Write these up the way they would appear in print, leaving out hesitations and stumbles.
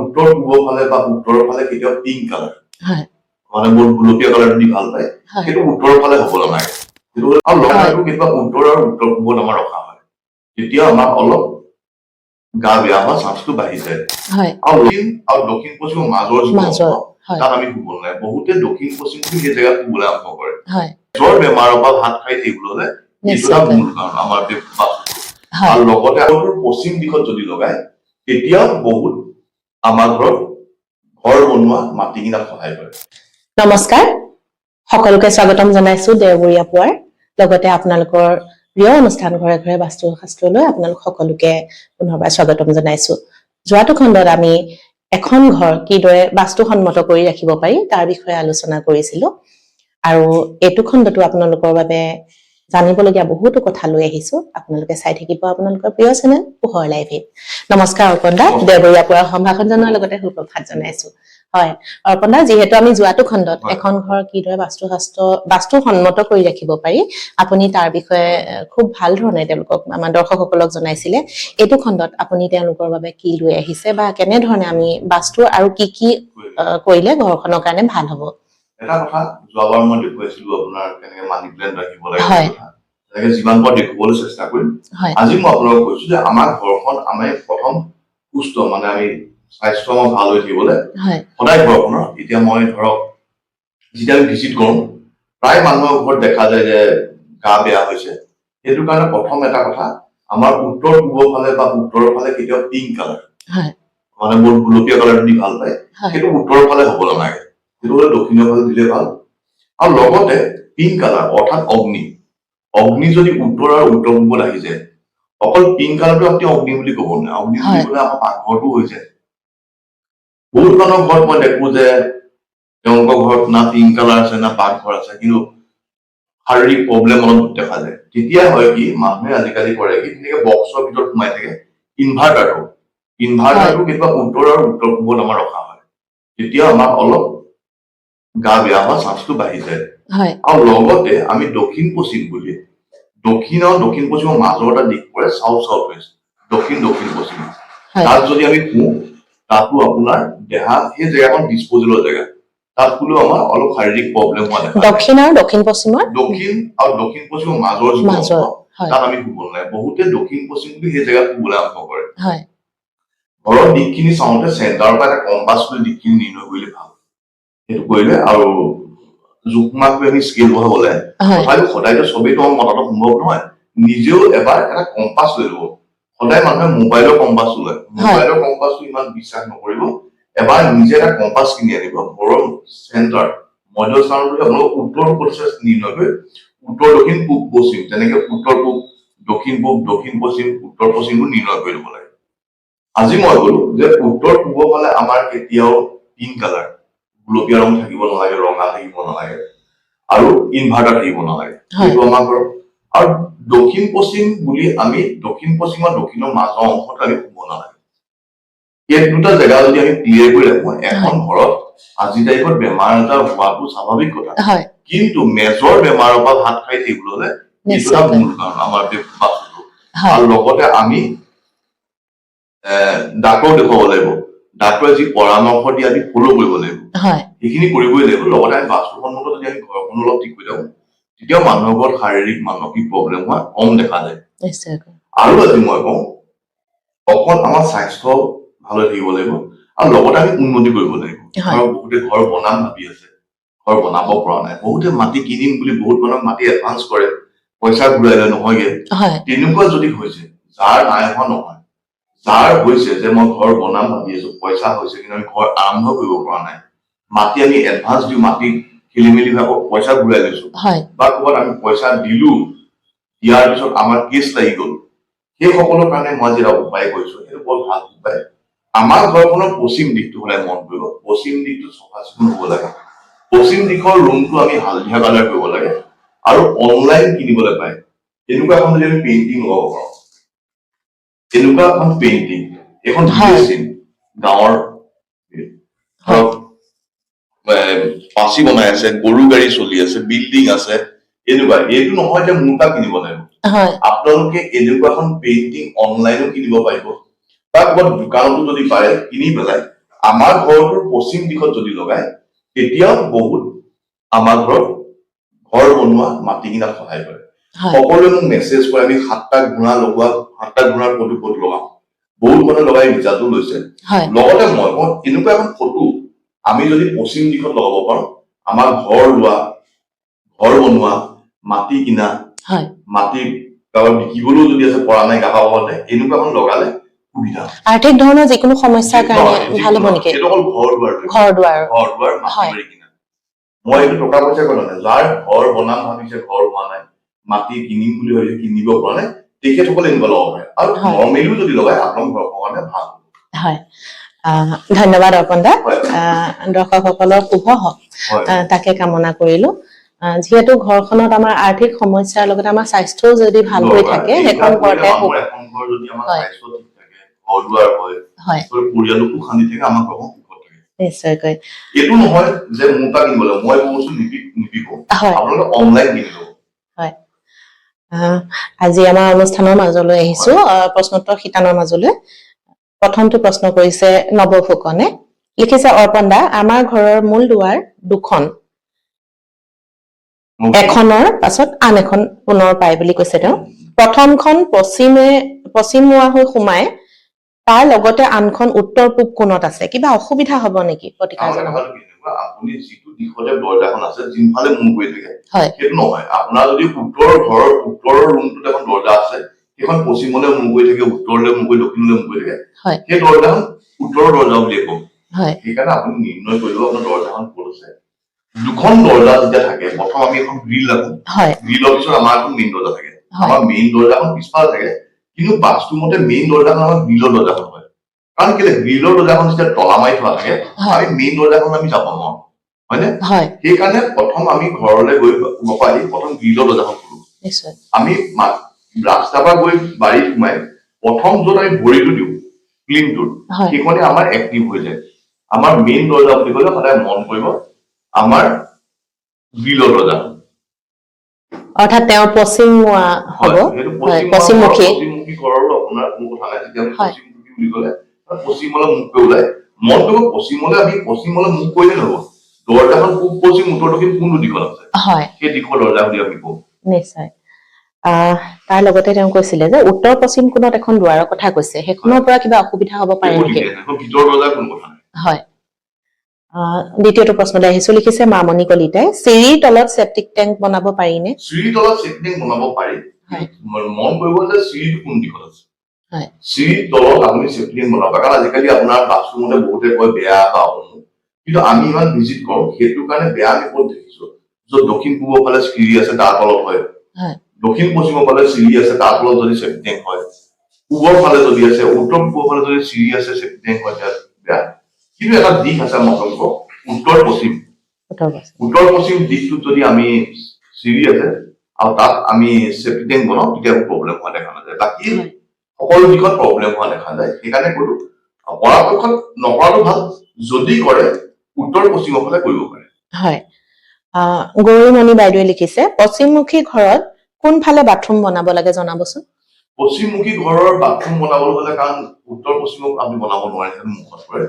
উত্তৰ পূবৰ ফালে বা উত্তৰৰ ফালে কেতিয়াও পিংক কালাৰ মানে মোৰ গুলপীয়া কালাৰ দি ভাল পায় সেইটো উত্তৰৰ ফালে হ'ব নালাগে আৰু লগাটো কেতিয়াবা উত্তৰ আৰু উত্তৰ পূবত আমাৰ ৰখা হয় তেতিয়া আমাৰ অলপ গা বেয়া হোৱা চান্সটো বাঢ়ি যায় আৰু দক্ষিণ পশ্চিমৰ মাজৰ তাত আমি শুব নালাগে বহুতে দক্ষিণ পশ্চিম সেই জেগাত শুবলৈ আৰম্ভ কৰে জ্বৰ বেমাৰৰ পৰা হাত খাই থাকিবলৈ এইটো এটা মূল কাৰণ আমাৰ আৰু লগতে আৰু পশ্চিম দিশত যদি লগায় তেতিয়া বহুত আমাৰ ঘৰত ঘৰ বনোৱা মাটি কিনাত সহায় কৰে। নমস্কাৰ সকলোকে স্বাগতম জনাইছো দেওবৰীয়া পুৱাৰ লগতে আপোনালোকৰ প্ৰিয় অনুষ্ঠান ঘৰে ঘৰে বাস্তু শাস্ত্ৰলৈ আপোনালোক সকলোকে পুনৰবাৰ স্বাগতম জনাইছো। যোৱাটো খণ্ডত আমি এখন ঘৰ কিদৰে বাস্তুসন্মত কৰি ৰাখিব পাৰি তাৰ বিষয়ে আলোচনা কৰিছিলো আৰু এইটো খণ্ডটো আপোনালোকৰ বাবে জানিবলগীয়া বহুতো কথা লৈ আহিছো আপোনালোকে চাই থাকিব আপোনালোকৰ প্ৰিয় চেনেল পোহৰ লাইভ। নমস্কাৰ অৰ্পণ দা, দেওবৰীয়া পুৱাৰ সম্ভাষণ জনোৱাৰ লগতে সুপ্ৰভাত জনাইছো। হয় অৰ্পণ দা, যিহেতু আমি যোৱাটো খণ্ডত এখন ঘৰ কিদৰে বাস্তুসন্মত কৰি ৰাখিব পাৰি আপুনি তাৰ বিষয়ে খুব ভাল ধৰণে তেওঁলোকক আমাৰ দৰ্শকসকলক জনাইছিলে। এইটো খণ্ডত আপুনি তেওঁলোকৰ বাবে কি লৈ আহিছে বা কেনে ধৰণে আমি বাস্তু আৰু কি কি কৰিলে ঘৰখনৰ কাৰণে ভাল হ'ব? এটা কথা যোৱাবাৰ মই দেখুৱাইছিলো আপোনাৰ কেনেকে মানি প্লেন ৰাখিব লাগে তেনেকে যিমান পাৰো দেখুৱাবলৈ চেষ্টা কৰিম। আজি মই আপোনালোকক কৈছো যে আমাৰ ঘৰখন আমি প্ৰথম সুস্থ মানে আমি স্বাস্থ্য আমাৰ ভাল হৈ থাকিবলৈ সদায় ঘৰখনৰ এতিয়া মই ধৰক যেতিয়া আমি ভিজিট কৰো প্ৰায় মানুহৰ ঘৰত দেখা যায় যে গা বেয়া হৈছে সেইটো কাৰণে প্ৰথম এটা কথা আমাৰ উত্তৰ পূবৰ ফালে বা উত্তৰৰ ফালে কেতিয়াও পিংক কালাৰ মানে মোৰ গুলপীয়া কালাৰ দি ভাল পায় সেইটো উত্তৰৰ ফালে হ'ব নালাগে সেইটো হ'লে দক্ষিণৰ ফালে দিলে ভাল আৰু লগতে পিংক কালাৰ অৰ্থাৎ অগ্নি যদি উত্তৰ আৰু উত্তৰ পূবত আহি যায় অকল পিংক কালাৰটো আপুনি অগ্নি বুলি ক'ব নোৱাৰে অগ্নি বুলি ক'লে আমাৰ পাকঘৰটো হৈ যায় বহুত মানুহৰ ঘৰত মই দেখো যে তেওঁলোকৰ ঘৰত না পিংক কালাৰ আছে না পাকঘৰ আছে কিন্তু শাৰীৰিক প্ৰব্লেম অলপ দেখা যায় তেতিয়া হয় কি মানুহে আজিকালি কৰে কি তেনেকে বক্সৰ ভিতৰত সোমাই থাকে ইনভাৰ্টাৰটো কেতিয়াবা উত্তৰ আৰু উত্তৰ পূবত আমাৰ ৰখা হয় তেতিয়া আমাৰ অলপ গা বেয়া হোৱা চান্সটো বাঢ়ি যায় আৰু লগতে আমি দক্ষিণ পশ্চিম বুলি দক্ষিণ পশ্চিমৰ মাজৰ এটা দিশ পৰে চাউথ ৱেষ্ট দক্ষিণ পশ্চিম তাত যদি আমি শুওঁ তাতো আপোনাৰ দেহা সেই জেগাখন ডিছপ'জেবল জেগা তাত শুলেও আমাৰ অলপ শাৰীৰিক প্ৰব্লেম হোৱা দেখা দক্ষিণ আৰু দক্ষিণ পশ্চিমৰ মাজৰ তাত আমি শুব নালাগে বহুতে দক্ষিণ পশ্চিম বুলি সেই জেগাত শুবলৈ আৰম্ভ কৰে ঘৰৰ দিশখিনি চাওঁতে চেণ্টাৰৰ পৰা এটা কম্পাছ কৰি দিশখিনি নিৰ্ণয় কৰিলে ভাল সেইটো কৰিলে আৰু জোখমাখ আমি স্কেল বহাবলে তথাপিও সদায়তো চবেইতো আমাৰ মতাটো সম্ভৱ নহয় নিজেও এবাৰ এটা কম্পাছ লৈ ল'ব সদায় মানুহে মোবাইলৰ কম্পাছটো লয় মোবাইলৰ কম্পাছটো ইমান বিশ্বাস নকৰিব এবাৰ নিজে এটা কম্পাছ কিনি আনিব ঘৰৰ চেণ্টাৰ মধ্যস্থানটো আপোনালোক উত্তৰ প্ৰচেছ নিৰ্ণয় কৰি উত্তৰ দক্ষিণ পূব পশ্চিম তেনেকে উত্তৰ পূব দক্ষিণ পশ্চিম উত্তৰ পশ্চিমবোৰ নিৰ্ণয় কৰি ল'ব লাগে আজি মই কলো যে উত্তৰ পূবৰ ফালে আমাৰ কেতিয়াও পিংক কালাৰ গুলপীয়া ৰং থাকিব নালাগে ৰঙা থাকিব নালাগে আৰু ইনভাৰ্টাৰ থাকিব নালাগে সেইটো আমাৰ ঘৰত আৰু দক্ষিণ পশ্চিম বুলি আমি দক্ষিণ পশ্চিম আৰু দক্ষিণৰ মাজৰ অংশত আমি শুব নালাগে এই দুটা জেগা যদি আমি ক্লিয়াৰ কৰি ৰাখো এখন ঘৰত আজি তাৰিখত বেমাৰ আজাৰ হোৱাটো স্বাভাৱিক কথা কিন্তু মেজৰ বেমাৰৰ পৰা হাত খাই থাকিবলৈ হলে এইটো এটা মূল কাৰণ আমাৰ বাস্তুটো আৰু লগতে আমি ডাক্তৰক দেখুৱাব লাগিব ডাক্তৰে যি পৰামৰ্শ দিয়ে আমি ফল' কৰিব লাগিব সেইখিনি কৰিবই লাগিব লগতে আমি বাস্তুসন্মত যদি আমি ঘৰখন অলপ ঠিক কৰি থাকো তেতিয়াও মানুহৰ ঘৰত শাৰীৰিক মানসিক প্ৰব্লেম হোৱা কম দেখা যায় আৰু আজি মই কওঁ অকল আমাৰ স্বাস্থ্য ভাল হৈ থাকিব লাগিব আৰু লগতে আমি উন্নতি কৰিব লাগিব বহুতে ঘৰ বনাম ভাবি আছে ঘৰ বনাব পৰা নাই বহুতে মাটি কিনিম বুলি বহুত মানুহক মাটি এডভান্স কৰে পইচা ঘূৰাই লৈ নহয়গে তেনেকুৱা যদি হৈছে যাৰ নাই হোৱা নহয় যাৰ হৈছে যে মই ঘৰ বনাম ভাবি আছো পইচা হৈছে কিন্তু আমি ঘৰ আৰম্ভ কৰিব পৰা নাই মাটি আমি এডভান্স দিওঁ মাটি খেলি মেলি ভাগত পইচা ঘূৰাই লৈছো বা ক'ৰবাত আমি পইচা দিলো দিয়াৰ পিছত আমাৰ কেছ লাগি গ'ল সেই সকলৰ কাৰণে মই যেটা উপায় কৰিছো সেইটো বৰ ভাল উপায় আমাৰ ঘৰখনৰ পশ্চিম দিশটো সদায় মন কৰিব পশ্চিম দিশটো চাফা চিকুণ হ'ব লাগে পশ্চিম দিশৰ ৰুমটো আমি হালধীয়া কালাৰ কৰিব লাগে আৰু অনলাইন কিনিবলৈ পায় এনেকুৱা এখন যদি আমি পেইণ্টিং লগাব পাৰোঁ এনেকুৱা এখন পেইণ্টিং এখন গাঁৱৰ পাচি বনাই আছে গৰু গাড়ী চলি আছে বিল্ডিং আছে এনেকুৱা এইটো নহয় যে মোৰ পৰা কিনিব লাগিব আপোনালোকে এনেকুৱা এখন পেইণ্টিং অনলাইনো কিনিব পাৰিব বা ক'ৰবাত দোকানতো যদি পাৰে কিনি পেলাই আমাৰ ঘৰটোৰ পশ্চিম দিশত যদি লগায় তেতিয়াও বহুত আমাৰ ঘৰত ঘৰ বনোৱা মাটি কিনাত সহায় কৰে সকলোৱে মোক মেছেজ কৰে আমি 7টা ঘোঁৰা লগোৱা 7টা ঘোঁৰাৰ ফটো লগাওঁ বহুত মানুহে লগাই ৰিজাল্টো লৈছে লগতে মই এনেকুৱা এখন ফটো আমি যদি পশ্চিম দিশত লগাব পাৰো আমাৰ ঘৰ লোৱা ঘৰ বনোৱা মাটি কিনা মাটি কাৰোবাৰ বিকিবলৈও যদি আছে পৰা নাই গাঁৱতে এনেকুৱা এখন লগালে সুবিধা আৰ্থিক ধৰণৰ যিকোনো সমস্যাৰ কাৰণে ভাল হ'ব নেকি সেইটো অকল ঘৰ দুৱাৰ মাটি কিনা মই এইটো টকা পইচা কৰা নাই যাৰ ঘৰ বনাম ভাবিছে ঘৰ হোৱা নাই মাটি কিনিম বুলি ভাবিছে কিনিব পৰা নাই তেখেতসকলে এনেকুৱা লগাব পাৰে আৰু নৰ্মেলিও যদি লগায় আপোনাৰ ঘৰৰ কাৰণে ভাল হয় ধন্যবাদ অৰ্পণ দা দৰ্শকসকলৰ শুভ হওক তাকে কামনা কৰিলো যিহেতু ঘৰখনত আমাৰ আৰ্থিক সমস্যাৰ লগতে আমাৰ স্বাস্থ্যও যদি ভাল হৈ থাকে সেইখন ঘৰতে নিশ্চয়কৈ এইটো নহয় যে মোৰ পৰা কিনিবলৈ মই বস্তু নিবিকো আপোনালোকে অনলাইন কিনিব হয় আজি আমাৰ অনুষ্ঠানৰ মাজলৈ আহিছো প্ৰশ্নোত্তৰ শিতানৰ মাজলৈ প্ৰথমটো প্ৰশ্ন কৰিছে নৱ ফুকনে লিখিছে অৰ্পণ দা আমাৰ ঘৰৰ মূল দুৱাৰ দুখন এখনৰ পাছত আন এখন পুনৰ পায় বুলি কৈছে তেওঁ প্ৰথমখন পশ্চিমমুৱা হৈ সোমাই তাৰ লগতে আনখন উত্তৰ পূব কোণত আছে কিবা অসুবিধা হ'ব নেকি প্ৰতিকাৰ জনাব আপুনি যিটো দিশতে দৰজাখন আছে যিফালে মুখ কৰি থাকে সেইটো নহয় আপোনাৰ যদি উত্তৰৰ ৰুমটোত এখন দৰজা আছে সেইখন পশ্চিমলৈ মুখ কৰি থাকে উত্তৰলৈ মুখ কৰি দক্ষিণলৈ মুখ কৰি থাকে সেই দৰজাখন উত্তৰৰ দৰজা বুলিয়ে কম সেইকাৰণে আপুনি নিৰ্ণয় কৰিব আপোনাৰ দৰজাখন ক'ত আছে দুখন দৰজা যেতিয়া থাকে প্ৰথম আমি এখন গ্ৰিল ৰাখো গ্ৰিলৰ পিছত আমাৰ এখন মেইন দৰজা থাকে আমাৰ মেইন দৰজাখন পিছফালে থাকে কিন্তু বাস্তুমতে মেইন দৰজাখন আমাৰ গ্ৰিলৰ দৰজাখন হয় কাৰণ কেলে গ্ৰিলৰ দৰজাখন যেতিয়া তলা মাৰি থোৱা থাকে আমি মেইন দৰজাখন আমি যাব নোৱাৰো হয়নে সেইকাৰণে প্ৰথম আমি ঘৰলৈ গৈ আহি প্ৰথম গ্ৰিলৰ দৰজাখন খোলো আমি ৰাস্তাৰ পৰা গৈ বাৰীত সোমাই প্ৰথম য'ত আমি ভৰিটো দিওঁ ক্লিনটোত সেইখনে আমাৰ এক্টিভ হৈ যায় আমাৰ মেইন দৰজা বুলি ক'লে সদায় মন কৰিব আমাৰ গ্ৰিলৰ দৰজা অৰ্থাৎ তেওঁ পশ্চিমমুৱা হ'ব পশ্চিমমুখী ঘৰৰো আপোনাৰ কোনো কথা নাই তেতিয়া পশ্চিমমুখী বুলি ক'লে পশ্চিমলৈ মুখ কৰি ওলাই মন কৰিব পশ্চিমলৈ আমি পশ্চিমলৈ মুখ কৰিলে নহ'ব দৰজাখন পূব পশ্চিম উত্তৰ দক্ষিণ কোনটো দিশত আছে সেই দিশৰ দৰজা বুলি আমি কওঁ নিশ্চয় তাৰ লগতে তেওঁ কৈছিলে যে উত্তৰ পশ্চিম কোণত এখন দুৱাৰৰ কথা কৈছে সেইখনৰ পৰা কিবা অসুবিধা হ'ব পাৰে নেকি ভিতৰৰ দৰজা কোনো কথা নাই হয় দ্বিতীয়টো প্ৰশ্নলৈ আহিছো লিখিছে মামনি কলিতাই চিৰিৰ তলত সেপ্টিক টেংক বনাব পাৰিনে চিৰিৰ তলত সেপ্টিক টেংক বনাব পাৰি মন কৰিব যে চিৰিটো কোন দিশত আছে চিৰিৰ তলত আপুনি সেপ্টিক টেংক বনাব কাৰণ আজিকালি আপোনাৰ বাথৰুমতে বহুতে কয় বেয়া বা কিন্তু আমি ইমান ভিজিট কৰো সেইটো কাৰণে বেয়া আমি ক'ত দেখিছো য'ত দক্ষিণ পূবৰ ফালে চিৰি আছে তাৰ তলত হয় দক্ষিণ পশ্চিমৰ ফালে চিৰি আছে তাৰ তলত যদি সেপ্টিক টেংক হয় পূবৰ ফালে যদি আছে উত্তৰ পূবৰ ফালে যদি চিৰি আছে সেপ্টিক টেংক হয় বেয়া কিন্তু এটা দিশ আছে মতংক উত্তৰ পশ্চিম দিশটোত যদি আমি চিৰি আছে আৰু তাত আমি সেপ্টিক টেংক বনাওঁ তেতিয়া প্ৰব্লেম হোৱা দেখা নাযায় বাকী সকলো দিশত প্ৰব্লেম হোৱা দেখা যায় সেইকাৰণে ক'লো পৰাপক্ষত নকৰাটো ভাল যদি কৰে উত্তৰ পশ্চিমৰ ফালে কৰিব পাৰে হয় গৌৰীমণি বাইদেৱে লিখিছে পশ্চিমমুখী ঘৰত কোনফালে বাথৰুম বনাব লাগে জনাবচোন পশ্চিমমুখী ঘৰৰ বাথৰুম বনাবলৈ হ'লে কাৰণ উত্তৰ পশ্চিমক আমি বনাব নোৱাৰে মুখত পৰে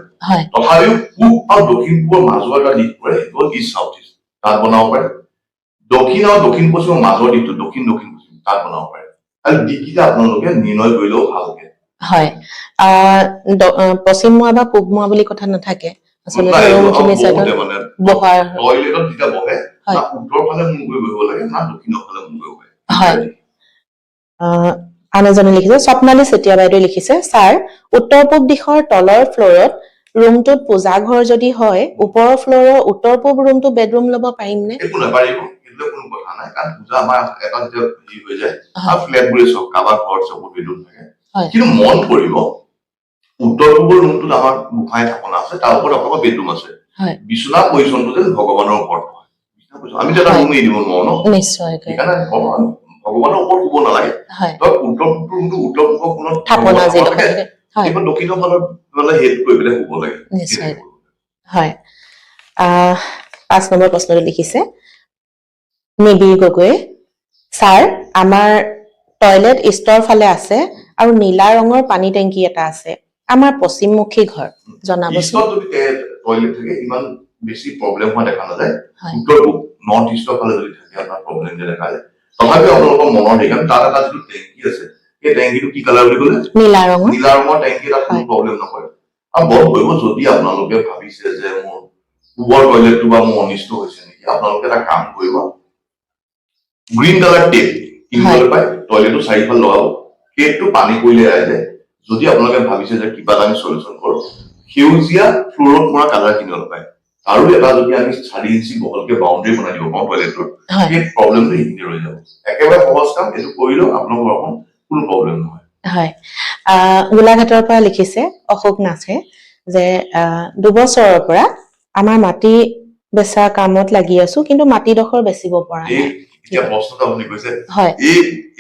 তথাপিও পূব আৰু দক্ষিণ পূবৰ মাজৰ এটা দিশ পৰে সেইটো ইষ্ট চাউথ ইষ্ট তাত বনাব পাৰে দক্ষিণ আৰু দক্ষিণ পশ্চিমৰ মাজৰ দিশটো দক্ষিণ পশ্চিম তাত বনাব পাৰে আৰু দিশকেইটা আপোনালোকে নিৰ্ণয় কৰিলেও ভালকে হয় পশ্চিমমুৱা বা পূবমুৱা বুলি কথা নাথাকে আচলতে ৰুমখিনি চাইডত বহাৰ টয়লেটত যেতিয়া বহে না উত্তৰ ফালে মুখ কৰি বহিব লাগে না দক্ষিণৰ ফালে মুখ কৰি বহিব হয় আন এজনে লিখিছে স্বপ্নালী চেতিয়া বাইদেৱে লিখিছে ছাৰ উত্তৰ পূব দিশৰ তলৰ ফ্ল'ৰত ৰুমটোত পূজা ঘৰ যদি হয় ওপৰৰ ফ্ল'ৰৰ উত্তৰ পূব ৰুমটো বেডৰুম ল'ব পাৰিমনে একো নাপাৰিব এইটো কোনো কথা নাই কাৰণ পূজা আমাৰ এটা যেতিয়া হেৰি হৈ যায় আৰু ফ্লেটবোৰে চব কাৰোবাৰ ঘৰত চব বেডৰুম থাকে কিন্তু মন কৰিব উত্তৰ পূবৰ ৰুমটোত আমাৰ গোঁসাই থাপনা আছে তাৰ ওপৰত আপোনালোকৰ বেডৰুম আছে বিচনা পজিশ্যনটো যে ভগৱানৰ ওপৰত হয় আমি যে এটা ৰুম এৰি দিব নোৱাৰো ন নিশ্চয় সেইকাৰণে ভগৱানৰ ওপৰত শুব নালাগে উত্তৰ পূবৰ কোণত থাপনা দক্ষিণৰ ফালত হেড কৰি পেলাই শুব লাগে নিশ্চয় হয় 5 নম্বৰ প্ৰশ্নটো লিখিছে নিবিৰ গগৈ ছাৰ আমাৰ টয়লেট ইষ্টৰ ফালে আছে আৰু নীলা ৰঙৰ পানী টেংকি এটা আছে আমাৰ পশ্চিমমুখী ঘৰ জনাবচোন ইষ্টত যদি টয়লেট থাকে ইমান বেছি প্ৰব্লেম হোৱা দেখা নাযায় হয়। উত্তৰ পূব নৰ্থ ইষ্টৰ ফালে যদি থাকে আপোনাৰ প্ৰব্লেম যে দেখা যায় তথাপিও আপোনালোকৰ মনৰ ঠিকান তাত এটা যিটো টেংকি আছে সেই টেংকিটো কি কালাৰ বুলি ক'লে নীলা ৰঙৰ নীলা ৰঙৰ টেংকি এটা কোনো প্ৰব্লেম নকৰে আৰু বন্ধ কৰিব যদি আপোনালোকে ভাবিছে যে মোৰ পূবৰ টয়লেটটো বা মোৰ অনিষ্ট হৈছে নেকি আপোনালোকে এটা কাম কৰিব গ্ৰীণ কালাৰ টেপ কিনিবলৈ পায় টয়লেটটো চাৰিফাল লগাব টেপটো পানী পৰিলে এৰাই যায় যদি আপোনালোকে ভাবিছে যে কিবা এটা আমি সলিউশন কৰোঁ সেউজীয়া ফ্লোৰত মৰা কালাৰ কিনিবলৈ পায় আৰু এটা যদি আমি 4 ইঞ্চি বহলকে বাউণ্ডাৰী বনাই দিব পাৰোঁ টয়লেটৰ সেই প্ৰব্লেমটো এইখিনি ৰৈ যাব একেবাৰে সহজ কাম এইটো কৰিলেও আপোনালোকৰ ঘৰখন কোনো প্ৰব্লেম নহয় হয় গোলাঘাটৰ পৰা লিখিছে অশোক নাথে যে 2 বছৰৰ পৰা আমাৰ মাটি বেচা কামত লাগি আছো কিন্তু মাটিডোখৰ বেচিব পৰা নাই এতিয়া প্ৰশ্নটো আপুনি কৈছে হয়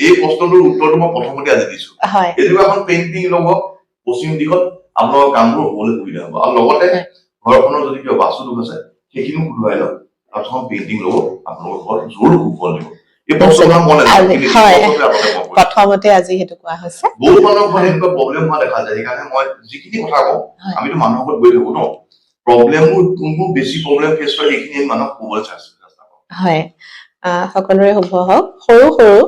এই প্ৰশ্নটোৰ উত্তৰটো মই প্ৰথমতে আজি দিছো হয় এইটো এখন পেইণ্টিং ল'ব পশ্চিম দিশত আপোনালোকৰ কামবোৰ হ'বলৈ সুবিধা হ'ব আৰু লগতে ঘৰখনৰ যদি কিবা বাস্তু দোষ আছে সেইখিনিও শুধৰাই লওক তাৰপিছত পেইণ্টিং ল'ব আপোনালোকৰ ঘৰত জোৰ সুফল দিব এই প্ৰশ্নটো মনে প্ৰথমতে আজি সেইটো কোৱা হৈছে বহুত মানুহৰ ঘৰত এনেকুৱা প্ৰব্লেম হোৱা দেখা যায় সেইকাৰণে মই যিখিনি কথা কওঁ আমিতো মানুহৰ ঘৰত গৈ থাকো ন প্ৰব্লেমবোৰ কোনবোৰ বেছি প্ৰব্লেম ফেচ কৰে সেইখিনি মানুহক ক'বলৈ চেষ্টা কৰোঁ হয় সকলোৰে শুভ হওক সৰু সৰু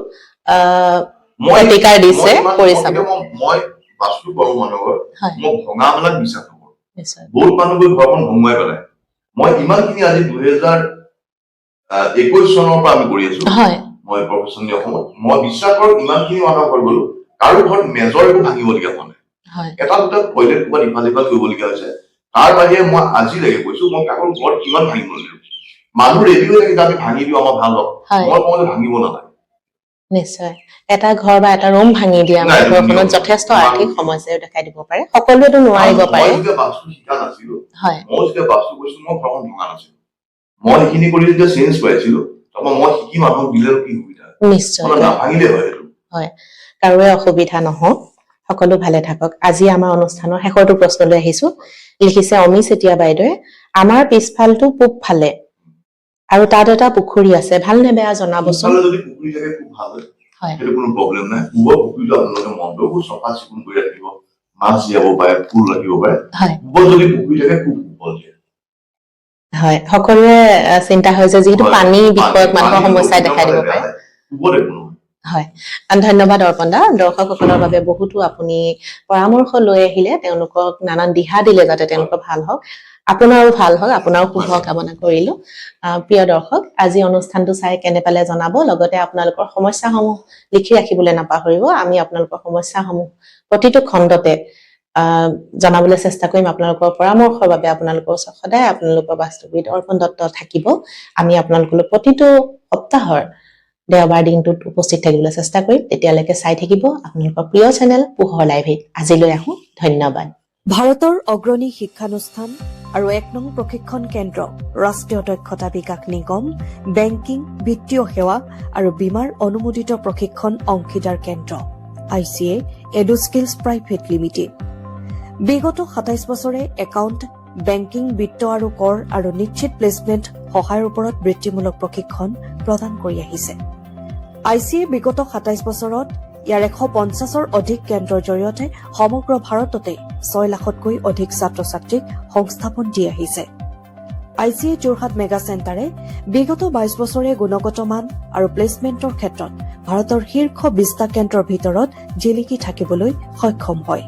প্ৰতিকাৰ দিছে কৰি চাব মই বাস্তু কৰো মানুহৰ মই ভঙা মেলাত বিশ্বাস নকৰো নিশ্চয় বহুত মানুহ গৈ ঘৰখন ভঙুৱাই পেলাই মই ইমানখিনি আজি 2021 চনৰ পৰা আমি কৰি আছো মই প্ৰফেচনেলি অসমত মই বিশ্বাস কৰো ইমানখিনি মানুহৰ ঘৰ গলো কাৰো ঘৰত মেজৰ একো ভাঙিবলগীয়া হোৱা নাই এটা দুটা টয়লেট ক'ৰবাত ইফাল সিফাল কৰিবলগীয়া হৈছে তাৰ বাহিৰে মই আজিলৈকে কৈছো মই কাৰোৰ ঘৰত কিমান ভাঙিব লাগিব মানুহ ৰেডি হৈ থাকে যে আমি ভাঙি দিওঁ আমাৰ ভাল হওক মই কওঁ যে ভাঙিব নালাগে নিশ্চয় এটা ঘৰ বা এটা ৰুম ভাঙি দিয়া আমাৰ ঘৰখনত যথেষ্ট আৰ্থিক সমস্যাও দেখাই দিব পাৰে সকলোৱেতো নোৱাৰিব পাৰে মই যেতিয়া বাস্তু শিকা নাছিলো মই যেতিয়া বাস্তু কৰিছিলো মই ঘৰখন ভঙা নাছিলো মই সেইখিনি কৰি যেতিয়া চেঞ্জ পাইছিলো তাৰপৰা মই শিকি মানুহক দিলে কি সুবিধা নিশ্চয় নাভাঙিলে হয় সেইটো হয় কাৰোৰে অসুবিধা নহওক সকলো ভালে থাকক আজি আমাৰ অনুষ্ঠানৰ শেষৰটো প্ৰশ্নলৈ আহিছো লিখিছে অমি চেতিয়া বাইদেৱে আমাৰ পিছফালটো পূব ফালে আৰু তাত এটা পুখুৰী আছে ভাল নে বেয়া জনাবচোন যদি পুখুৰী থাকে খুব ভাল হয় সেইটো কোনো প্ৰব্লেম নাই পূবৰ পুখুৰীটো আপোনালোকে মনটো খুব চাফা চিকুণ কৰি ৰাখিব মাছ জীয়াব পাৰে ফুল ৰাখিব পাৰে পূবৰ যদি পুখুৰী থাকে খুব সুফল দিয়ে হয় সকলোৰে চিন্তা হয় যে যিহেতু পানী বিষয়ক মানুহৰ সমস্যাই দেখাই দিব পাৰে পূবৰ একো নহয় হয় ধন্যবাদ অৰ্পণ দা দৰ্শকসকলৰ বাবে বহুতো আপুনি পৰামৰ্শ লৈ আহিলে তেওঁলোকক নানান দিহা দিলে যাতে তেওঁলোকৰ ভাল হওক আপোনাৰো ভাল হওক আপোনাৰো শুভ কামনা কৰিলো প্ৰিয় দৰ্শক আজি অনুষ্ঠানটো চাই কেনে পালে জনাব লগতে আপোনালোকৰ সমস্যাসমূহ লিখি ৰাখিবলৈ নাপাহৰিব আমি আপোনালোকৰ সমস্যাসমূহ প্ৰতিটো খণ্ডতে জনাবলৈ চেষ্টা কৰিম আপোনালোকৰ পৰামৰ্শৰ বাবে আপোনালোকৰ ওচৰত সদায় আপোনালোকৰ বাস্তৱিক অৰ্পণ দত্ত থাকিব আমি আপোনালোকৰ প্ৰতিটো সপ্তাহৰ দেওবাৰ দিনটোত উপস্থিত থাকিবলৈ চেষ্টা কৰিম তেতিয়ালৈকে চাই থাকিব আপোনালোকৰ প্ৰিয় চেনেল পোহৰ লাইভত আজিলৈ আহোঁ ধন্যবাদ ভাৰতৰ অগ্ৰণী শিক্ষানুষ্ঠান আৰু 1 নং প্ৰশিক্ষণ কেন্দ্ৰ ৰাষ্ট্ৰীয় দক্ষতা বিকাশ নিগম বেংকিং বিত্তীয় সেৱা আৰু বীমাৰ অনুমোদিত প্ৰশিক্ষণ অংশীদাৰ কেন্দ্ৰ ICA এডুস্কিলছ প্ৰাইভেট লিমিটেড বিগত 27 বছৰে একাউণ্ট বেংকিং বিত্ত আৰু কৰ আৰু নিশ্চিত প্লেচমেণ্ট সহায়ৰ ওপৰত বৃত্তিমূলক প্ৰশিক্ষণ প্ৰদান কৰি আহিছে ICA বিগত 27 বছৰত ইয়াৰ 150ৰ অধিক কেন্দ্ৰৰ জৰিয়তে সমগ্ৰ ভাৰততে 6 লাখতকৈ অধিক ছাত্ৰ ছাত্ৰীক সংস্থাপন দি আহিছে ICA যোৰহাট মেগা চেণ্টাৰে বিগত 22 বছৰে গুণগত মান আৰু প্লেচমেণ্টৰ ক্ষেত্ৰত ভাৰতৰ শীৰ্ষ 20টা কেন্দ্ৰৰ ভিতৰত জিলিকি থাকিবলৈ সক্ষম হয়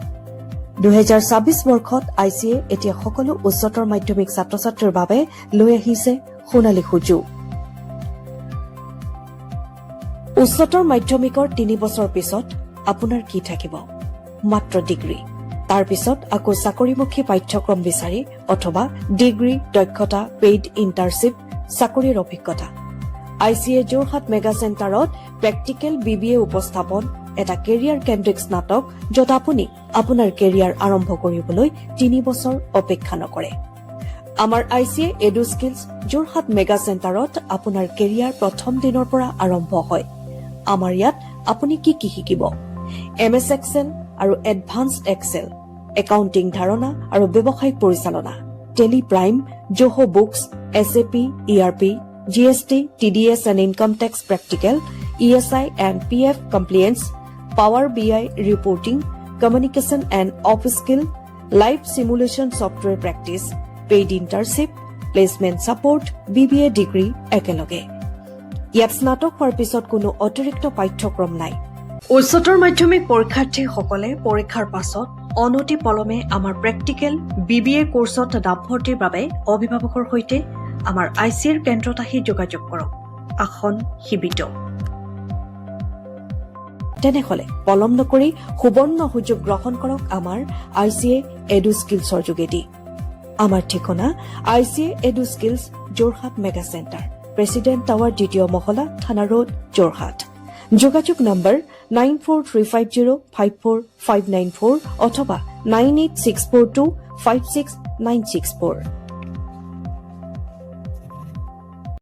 2026 বৰ্ষত ICA এতিয়া সকলো উচ্চতৰ মাধ্যমিক ছাত্ৰ ছাত্ৰীৰ বাবে লৈ আহিছে সোণালী সুযোগ উচ্চতৰ মাধ্যমিকৰ 3 বছৰ পিছত আপোনাৰ কি থাকিব মাত্ৰ ডিগ্ৰী তাৰ পিছত আকৌ চাকৰিমুখী পাঠ্যক্ৰম বিচাৰি অথবা ডিগ্ৰী দক্ষতা পেইড ইণ্টাৰ্নশ্বিপ চাকৰিৰ অভিজ্ঞতা ICA যোৰহাট মেগা চেণ্টাৰত প্ৰেক্টিকেল BBA উপস্থাপন এটা কেৰিয়াৰ কেন্দ্ৰিক স্নাতক য'ত আপুনি আপোনাৰ কেৰিয়াৰ আৰম্ভ কৰিবলৈ 3 বছৰ অপেক্ষা নকৰে আমাৰ ICA এডুস্কিলছ যোৰহাট মেগা চেণ্টাৰত আপোনাৰ কেৰিয়াৰ প্ৰথম দিনৰ পৰা আৰম্ভ হয় আমাৰ ইয়াত আপুনি কি শিকিব MS Excel আৰু এডভান্সড এক্সেল একাউন্টিং ধাৰণা আৰু ব্যৱসায়িক পৰিচালনা Tally Prime Zoho Books SAP ERP GST TDS and income tax practical ESI and PF compliance Power BI reporting communication and office skill live simulation software practice, paid internship, placement support, BBA degree একেলগে। ইয়াত স্নাতক হোৱাৰ পিছত কোনো অতিৰিক্ত পাঠ্যক্ৰম নাই। উচ্চতৰ মাধ্যমিক পৰীক্ষাৰ্থীসকলে পৰীক্ষাৰ পাছত অনতি পলমে আমাৰ প্ৰেক্টিকেল BBA কোৰ্চত নামভৰ্তিৰ বাবে অভিভাৱকৰ সৈতে আমাৰ ICAৰ কেন্দ্ৰত আহি যোগাযোগ কৰক। আসন সীমিত। তেনেহলে পলম নকৰি সুবৰ্ণ সুযোগ গ্ৰহণ কৰক আমাৰ ICA এডু স্কিলছৰ যোগেদি। আমাৰ ঠিকনা ICA edu skills, Jorhat mega centre, president tower, 2য় মহলা, থানা ৰোড, যোৰহাট। যোগাযোগ নম্বৰ 9435054594 অথবা 98642569664।